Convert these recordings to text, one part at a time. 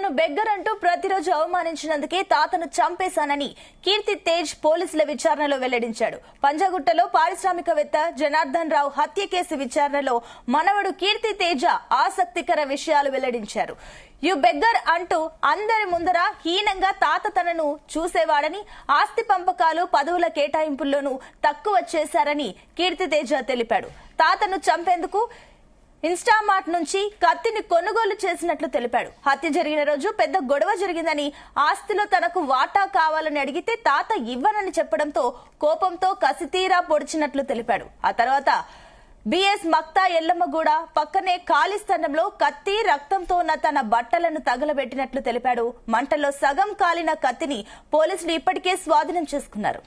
తాతను బెగ్గర్ అంటూ ప్రతిరోజు అవమానించినందుకే తాతను చంపేశానని కీర్తి తేజ్ పోలీసుల విచారణలో వెల్లడించాడు. పంజాగుట్టలో పారిశ్రామికవేత్త జనార్దన్ రావు హత్య కేసు విచారణలో మనవడు కీర్తి తేజ ఆసక్తికర విషయాలు వెల్లడించారు. యు బెగ్గర్ అంటూ అందరి ముందర హీనంగా తాత తనను చూసేవాడని, ఆస్తి పంపకాలు పదవుల కేటాయింపుల్లోనూ తక్కువ చేశారని కీర్తి తేజ తెలిపాడు. తాతను చంపేందుకు ఇన్స్టామార్ట్ నుంచి కత్తిని కొనుగోలు చేసినట్లు తెలిపాడు. హత్య జరిగిన రోజు పెద్ద గొడవ జరిగిందని, ఆస్తిలో తనకు వాటా కావాలని అడిగితే తాత ఇవ్వనని చెప్పడంతో కోపంతో కసితీరా పొడిచినట్లు తెలిపాడు. ఆ తర్వాత బిఎస్ మక్తా ఎల్లమ్మగూడ పక్కనే ఖాళీ స్థలంలో కత్తి, రక్తంతో ఉన్న తన బట్టలను తగలబెట్టినట్లు తెలిపాడు. మంటల్లో సగం కాలిన కత్తిని పోలీసులు ఇప్పటికే స్వాధీనం చేసుకున్నారు.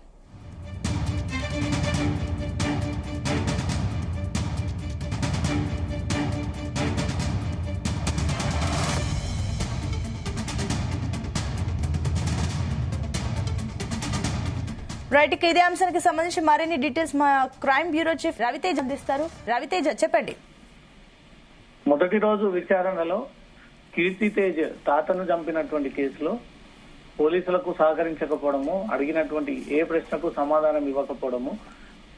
రైట్, ఇదే అంశానికి సంబంధించి మరిన్ని డీటెయిల్స్ మా క్రైమ్ బ్యూరో చీఫ్ రవితేజ్ అందిస్తారు. రవితేజ్, చెప్పండి. మొదటి రోజు విచారణలో కీర్తి తేజ్ తాతను చంపినటువంటి కేసులో పోలీసులకు సహకరించకపోవడము, అడిగినటువంటి ఏ ప్రశ్నకు సమాధానం ఇవ్వకపోవడము,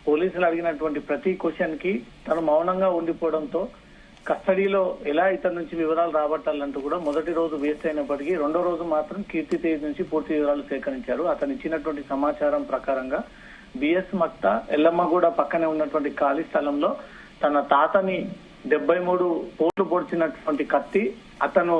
పోలీసులు అడిగినటువంటి ప్రతి క్వశ్చన్ కి తను మౌనంగా ఉండిపోవడంతో కస్టడీలో ఎలా ఇతని నుంచి వివరాలు రాబట్టాలంటూ కూడా మొదటి రోజు వేస్ట్ అయినప్పటికీ రెండో రోజు మాత్రం కీర్తి తేజ్ నుంచి పూర్తి వివరాలు సేకరించారు. అతను ఇచ్చినటువంటి సమాచారం ప్రకారంగా బిఎస్ మక్తా ఎల్లమ్మగూడ పక్కనే ఉన్నటువంటి ఖాళీ స్థలంలో తన తాతని 73 పోట్లు పొడిచినటువంటి కత్తి, అతను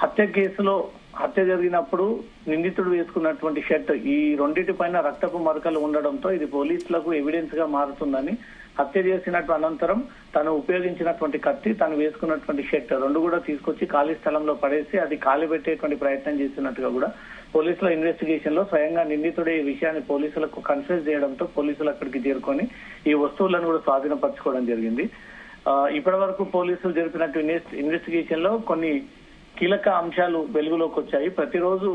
హత్య కేసులో హత్య జరిగినప్పుడు నిందితుడు వేసుకున్నటువంటి షర్ట్, ఈ రెండింటి పైన రక్తపు మరకలు ఉండడంతో ఇది పోలీసులకు ఎవిడెన్స్ గా మారుతుందని, హత్య చేసినట్టు అనంతరం తను ఉపయోగించినటువంటి కత్తి, తను వేసుకున్నటువంటి షర్ట్ రెండు కూడా తీసుకొచ్చి ఖాళీ స్థలంలో పడేసి అది కాలిబెట్టేటువంటి ప్రయత్నం చేసినట్టుగా కూడా పోలీసుల ఇన్వెస్టిగేషన్ లో స్వయంగా నిందితుడే ఈ విషయాన్ని పోలీసులకు కన్ఫ్యూజ్ చేయడంతో పోలీసులు అక్కడికి చేరుకొని ఈ వస్తువులను కూడా స్వాధీనపరచుకోవడం జరిగింది. ఇప్పటి వరకు పోలీసులు జరిపినట్టు ఇన్వెస్టిగేషన్ లో కొన్ని కీలక అంశాలు వెలుగులోకి వచ్చాయి. ప్రతిరోజు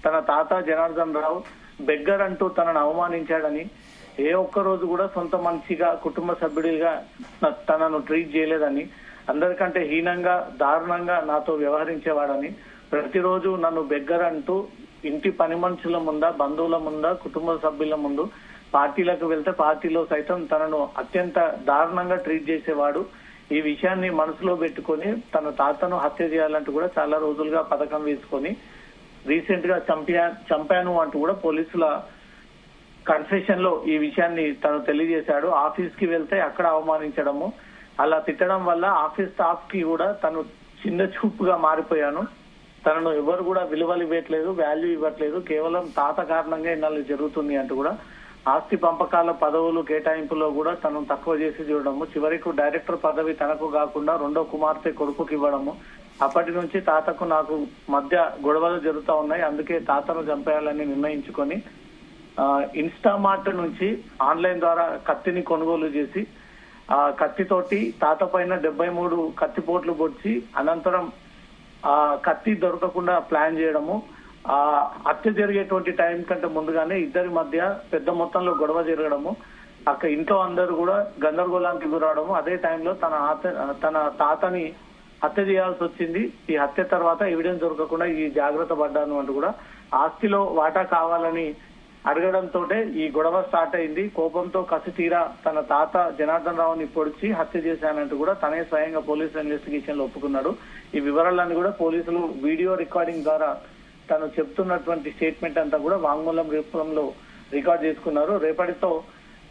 తన తాత జనార్దన్ రావు బెగ్గర్ అంటూ తనను అవమానించాడని, ఏ ఒక్క రోజు కూడా సొంత మనిషిగా కుటుంబ సభ్యుడిగా తనను ట్రీట్ చేయలేదని, అందరికంటే హీనంగా దారుణంగా నాతో వ్యవహరించేవాడని, ప్రతిరోజు నన్ను బెగ్గర్ అంటూ ఇంటి పని మనుషుల ముందా, బంధువుల ముందా, కుటుంబ సభ్యుల ముందు, పార్టీలకు వెళ్తే పార్టీలో సైతం తనను అత్యంత దారుణంగా ట్రీట్ చేసేవాడు. ఈ విషయాన్ని మనసులో పెట్టుకొని తన తాతను హత్య చేయాలంటూ కూడా చాలా రోజులుగా పథకం వేసుకొని రీసెంట్ గా చంపాను అంటూ కూడా పోలీసుల కన్ఫెషన్ లో ఈ విషయాన్ని తను తెలియజేశాడు. ఆఫీస్ కి వెళ్తే అక్కడ అవమానించడము, అలా తిట్టడం వల్ల ఆఫీస్ స్టాఫ్ కి కూడా తను చిన్న చూపుగా మారిపోయాను, తనను ఎవరు కూడా విలువలు ఇవ్వట్లేదు, వాల్యూ ఇవ్వట్లేదు, కేవలం తాత కారణంగా ఇన్నాళ్ళు జరుగుతుంది అంటూ కూడా ఆస్తి పంపకాల పదవులు కేటాయింపులో కూడా తను తక్కువ చేసి చూడడము, చివరికి డైరెక్టర్ పదవి తనకు కాకుండా రెండో కుమార్తె కొడుకుకి ఇవ్వడము, అప్పటి నుంచి తాతకు నాకు మధ్య గొడవలు జరుగుతూ ఉన్నాయి, అందుకే తాతను చంపేయాలని నిర్ణయించుకొని ఇన్స్టామార్ట్ నుంచి ఆన్లైన్ ద్వారా కత్తిని కొనుగోలు చేసి ఆ కత్తితోటి తాత పైన 73 కత్తిపోట్లు పొడిచి అనంతరం ఆ కత్తి దొరకకుండా ప్లాన్ చేయడము, ఆ హత్య జరిగేటువంటి టైం కంటే ముందుగానే ఇద్దరి మధ్య పెద్ద మొత్తంలో గొడవ జరగడము, అక్కడ ఇంట్లో అందరూ కూడా గందరగోళానికి గురవడము, అదే టైంలో తన తాతని హత్య చేయాల్సి వచ్చింది. ఈ హత్య తర్వాత ఎవిడెన్స్ దొరకకుండా ఈ జాగ్రత్త పడ్డాను అంటూ కూడా ఆస్తిలో వాటా కావాలని అడగడంతో ఈ గొడవ స్టార్ట్ అయింది. కోపంతో కసి తీరా తన తాత జనార్దన్ రావుని పొడిచి హత్య చేశానంటూ కూడా తనే స్వయంగా పోలీసుల ఇన్వెస్టిగేషన్ లో ఒప్పుకున్నాడు. ఈ వివరాలన్నీ కూడా పోలీసులు వీడియో రికార్డింగ్ ద్వారా తను చెప్తున్నటువంటి స్టేట్మెంట్ అంతా కూడా వాంగ్మూలం రూపంలో రికార్డ్ చేసుకున్నారు. రేపటితో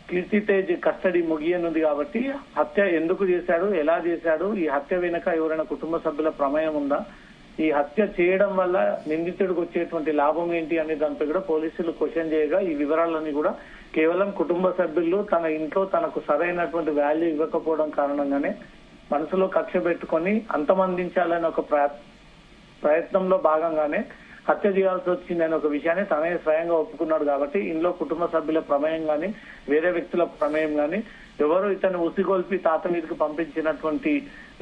కీర్తి తేజ్ కస్టడీ ముగియనుంది కాబట్టి హత్య ఎందుకు చేశాడు, ఎలా చేశాడు, ఈ హత్య వెనుక ఎవరైనా కుటుంబ సభ్యుల ప్రమేయం ఉందా, ఈ హత్య చేయడం వల్ల నిందితుడికి వచ్చేటువంటి లాభం ఏంటి అనే దానిపై కూడా పోలీసులు క్వశ్చన్ చేయగా ఈ వివరాలన్నీ కూడా కేవలం కుటుంబ సభ్యులు తన ఇంట్లో తనకు సరైనటువంటి వాల్యూ ఇవ్వకపోవడం కారణంగానే మనసులో కక్ష పెట్టుకొని అంతమందించాలని ఒక ప్రయత్నంలో భాగంగానే హత్య చేయాల్సి వచ్చిందనే ఒక విషయాన్ని తనే స్వయంగా ఒప్పుకున్నాడు. కాబట్టి ఇంట్లో కుటుంబ సభ్యుల ప్రమేయం గాని, వేరే వ్యక్తుల ప్రమేయం గాని, ఎవరు ఇతను ఉసిగొల్పి తాత మీదకి పంపించినటువంటి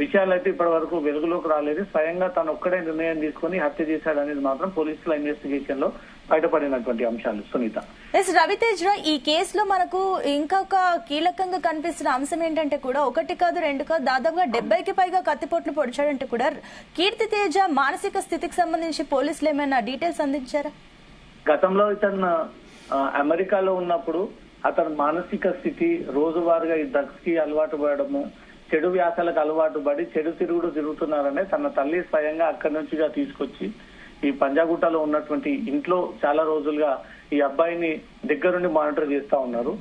విషయాలైతే ఇప్పటి వరకు వెలుగులోకి రాలేదు. స్వయంగా తను ఒక్కడే నిర్ణయం తీసుకుని హత్య చేశాడనేది మాత్రం పోలీసుల ఇన్వెస్టిగేషన్ లో బయటపడినటువంటి అంశాలు సునీత. రవితేజ్ రావు, ఈ కేసులో మనకు ఇంకొక కీలకంగా కనిపిస్తున్న అంశం ఏంటంటే కూడా ఒకటి కాదు రెండు కాదు దాదాపుగా 70కి పైగా కత్తిపోట్లు పొడిచాడంటే కూడా కీర్తి తేజ మానసిక స్థితికి సంబంధించి పోలీసులు ఏమైనా డీటెయిల్స్ అందించారా? గతంలో ఇతను అమెరికాలో ఉన్నప్పుడు అతని మానసిక స్థితి రోజువారీగా ఈ డ్రగ్స్ కి అలవాటు పడము, చెడు వ్యాసాలకు అలవాటు పడి చెడు తిరుగుతున్నారనే తన తల్లి స్వయంగా అక్కడి నుంచిగా తీసుకొచ్చి ఈ పంజాగుట్టలో ఉన్నటువంటి ఇంట్లో చాలా రోజులుగా ఈ అబ్బాయిని దగ్గరుండి మానిటర్ చేస్తా ఉన్నారు.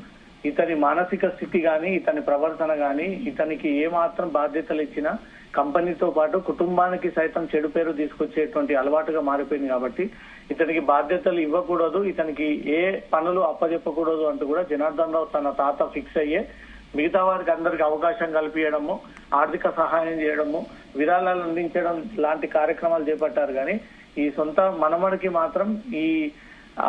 ఇతని మానసిక స్థితి గాని ఇతని ప్రవర్తన గాని ఇతనికి ఏ మాత్రం బాధ్యతలు ఇచ్చినా కంపెనీతో పాటు కుటుంబానికి సైతం చెడు పేరు తీసుకొచ్చేటువంటి అలవాటుగా మారిపోయింది కాబట్టి ఇతనికి బాధ్యతలు ఇవ్వకూడదు, ఇతనికి ఏ పనులు అప్పచెప్పకూడదు అంటూ కూడా జనార్దన్ రావు తన తాత ఫిక్స్ అయ్యే మిగతా వారికి అందరికి అవకాశం కల్పించడము, ఆర్థిక సహాయం చేయడము, విరాళాలు అందించడం లాంటి కార్యక్రమాలు చేపట్టారు. కానీ ఈ సొంత మనమడికి మాత్రం ఈ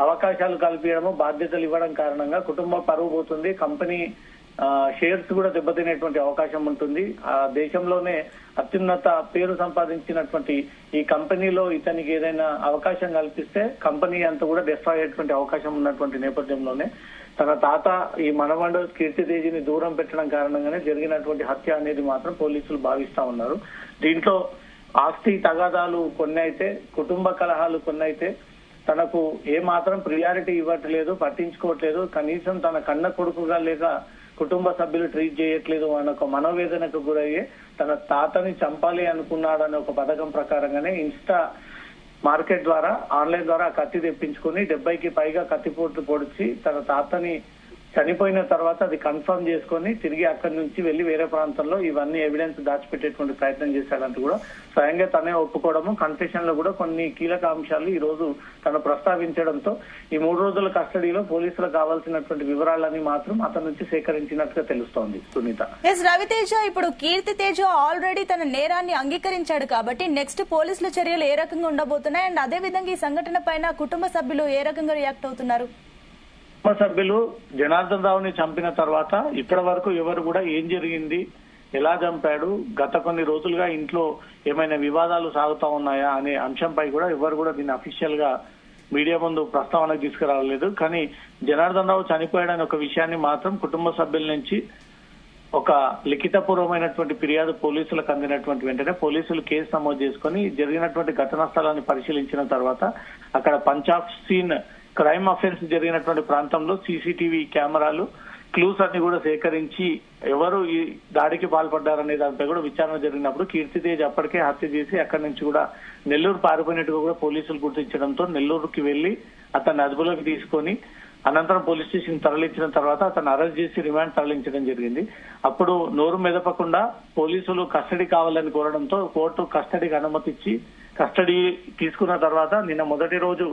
అవకాశాలు కల్పించడము, బాధ్యతలు ఇవ్వడం కారణంగా కుటుంబ పరువు పోతుంది, కంపెనీ షేర్స్ కూడా దెబ్బతినేటువంటి అవకాశం ఉంటుంది. ఆ దేశంలోనే అత్యున్నత పేరు సంపాదించినటువంటి ఈ కంపెనీలో ఇతనికి ఏదైనా అవకాశం కల్పిస్తే కంపెనీ అంతా కూడా డిస్ట్రాయ్ అయ్యేటువంటి అవకాశం ఉన్నటువంటి నేపథ్యంలోనే తన తాత ఈ మనవడు కీర్తి తేజని దూరం పెట్టడం కారణంగానే జరిగినటువంటి హత్య అనేది మాత్రం పోలీసులు భావిస్తా ఉన్నారు. దీంట్లో ఆస్తి తగాదాలు కొన్ని అయితే, కుటుంబ కలహాలు కొన్ని అయితే, తనకు ఏ మాత్రం ప్రియారిటీ ఇవ్వట్లేదు, పట్టించుకోవట్లేదు, కనీసం తన కన్న కొడుకుగా లేక కుటుంబ సభ్యులు ట్రీట్ చేయట్లేదు అన్న ఒక మనోవేదనకు గురయ్యే తన తాతని చంపాలి అనుకున్నాడనే ఒక పథకం ప్రకారంగానే ఇన్స్టా మార్కెట్ ద్వారా ఆన్లైన్ ద్వారా కత్తి తెప్పించుకుని 70కి పైగా కత్తిపోట్లు పొడిచి తన తాతని చనిపోయిన తర్వాత అది కన్ఫర్మ్ చేసుకుని తిరిగి అక్కడి నుంచి వెళ్లి వేరే ప్రాంతంలో ఇవన్నీ ఎవిడెన్స్ దాచిపెట్టేటువంటి ప్రయత్నం చేశాడంటూ కూడా స్వయంగా తనే ఒప్పుకోవడము, కన్ఫెషన్ లో కూడా కొన్ని కీలక అంశాలు ఈ రోజు తను ప్రస్తావించడంతో ఈ 3 రోజుల కస్టడీలో పోలీసులకు కావాల్సినటువంటి వివరాలని మాత్రం అతని నుంచి సేకరించినట్టుగా తెలుస్తోంది సునీత. రవితేజ, ఇప్పుడు కీర్తి తేజ ఆల్రెడీ తన నేరాన్ని అంగీకరించాడు కాబట్టి నెక్స్ట్ పోలీసుల చర్యలు ఏ రకంగా ఉండబోతున్నాయి అండ్ అదే విధంగా ఈ సంఘటన పైన కుటుంబ సభ్యులు ఏ రకంగా రియాక్ట్ అవుతున్నారు? సభ్యులు జనార్దన్ రావుని చంపిన తర్వాత ఇప్పటి వరకు ఎవరు కూడా ఏం జరిగింది, ఎలా చంపాడు, గత కొన్ని రోజులుగా ఇంట్లో ఏమైనా వివాదాలు సాగుతా ఉన్నాయా అనే అంశంపై కూడా ఎవరు కూడా దీన్ని అఫీషియల్ గా మీడియా ముందు ప్రస్తావనకు తీసుకురావలేదు. కానీ జనార్దన్ రావు చనిపోయాడని ఒక విషయాన్ని మాత్రం కుటుంబ సభ్యుల నుంచి ఒక లిఖితపూర్వమైనటువంటి ఫిర్యాదు పోలీసులకు అందినటువంటి వెంటనే పోలీసులు కేసు నమోదు చేసుకుని జరిగినటువంటి ఘటనా స్థలాన్ని పరిశీలించిన తర్వాత అక్కడ పంచాప్ సీన్ క్రైమ్ అఫెన్స్ జరిగినటువంటి ప్రాంతంలో సీసీటీవీ కెమెరాలు క్లూస్ అన్ని కూడా సేకరించి ఎవరు ఈ దాడికి పాల్పడ్డారనే దానిపై కూడా విచారణ జరిగినప్పుడు కీర్తి తేజ్ అప్పటికే హత్య చేసి అక్కడి నుంచి కూడా నెల్లూరు పారిపోయినట్టుగా కూడా పోలీసులు గుర్తించడంతో నెల్లూరుకి వెళ్లి అతన్ని అదుపులోకి తీసుకొని అనంతరం పోలీస్ స్టేషన్ తరలించిన తర్వాత అతను అరెస్ట్ చేసి రిమాండ్ తరలించడం జరిగింది. అప్పుడు నోరు మెదపకుండా పోలీసులు కస్టడీ కావాలని కోరడంతో కోర్టు కస్టడీకి అనుమతి ఇచ్చి కస్టడీ తీసుకున్న తర్వాత నిన్న మొదటి రోజు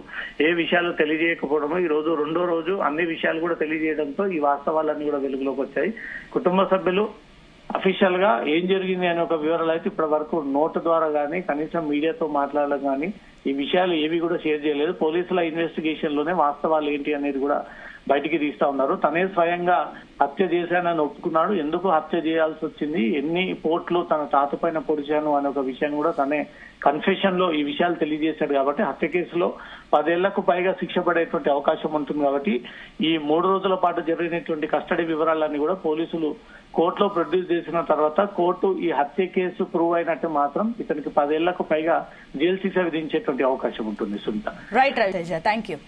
ఏ విషయాలు తెలియజేయకపోవడము, ఈ రోజు రెండో రోజు అన్ని విషయాలు కూడా తెలియజేయడంతో ఈ వాస్తవాలన్నీ కూడా వెలుగులోకి వచ్చాయి. కుటుంబ సభ్యులు అఫీషియల్ గా ఏం జరిగింది అనే ఒక వివరాలు అయితే ఇప్పటి వరకు నోటు ద్వారా గానీ కనీసం మీడియాతో మాట్లాడడం గానీ ఈ విషయాలు ఏవి కూడా షేర్ చేయలేదు. పోలీసుల ఇన్వెస్టిగేషన్ లోనే వాస్తవాలు ఏంటి అనేది కూడా బయటికి తీస్తా ఉన్నారు. తనే స్వయంగా హత్య చేశానని ఒప్పుకున్నాడు. ఎందుకు హత్య చేయాల్సి వచ్చింది, ఎన్ని పోట్లు తన తాత పైన పొడిచాను అనే ఒక విషయాన్ని కూడా తనే కన్ఫెషన్ లో ఈ విషయాలు తెలియజేశాడు. కాబట్టి హత్య కేసులో 10 ఏళ్లకు పైగా శిక్ష పడేటువంటి అవకాశం ఉంటుంది. కాబట్టి ఈ 3 రోజుల పాటు జరిగినటువంటి కస్టడీ వివరాలన్నీ కూడా పోలీసులు కోర్టులో ప్రొడ్యూస్ చేసిన తర్వాత కోర్టు ఈ హత్య కేసు ప్రూవ్ అయినట్టు మాత్రం ఇతనికి 10 ఏళ్లకు పైగా జైలు శిక్ష విధించేటువంటి అవకాశం ఉంటుంది సునీత. Right, thank you.